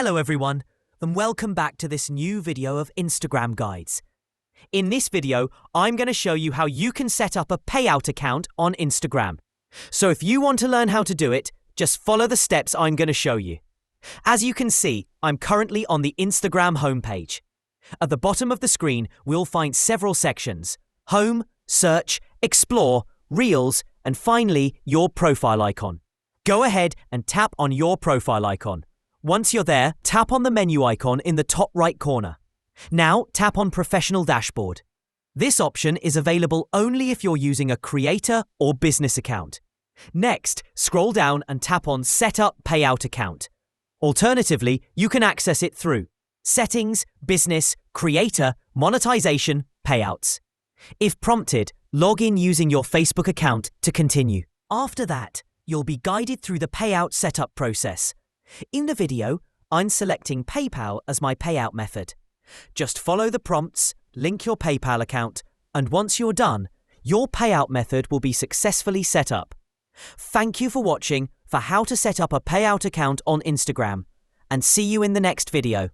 Hello everyone, and welcome back to this new video of Instagram guides. In this video, I'm going to show you how you can set up a payout account on Instagram. So if you want to learn how to do it, just follow the steps I'm going to show you. As you can see, I'm currently on the Instagram homepage. At the bottom of the screen, we'll find several sections: Home, Search, Explore, Reels, and finally, your profile icon. Go ahead and tap on your profile icon. Once you're there, tap on the menu icon in the top right corner. Now, tap on Professional Dashboard. This option is available only if you're using a creator or business account. Next, scroll down and tap on Set Up Payout Account. Alternatively, you can access it through Settings, Business, Creator, Monetization, Payouts. If prompted, log in using your Facebook account to continue. After that, you'll be guided through the payout setup process. In the video, I'm selecting PayPal as my payout method. Just follow the prompts, link your PayPal account, and once you're done, your payout method will be successfully set up. Thank you for watching for how to set up a payout account on Instagram, and see you in the next video.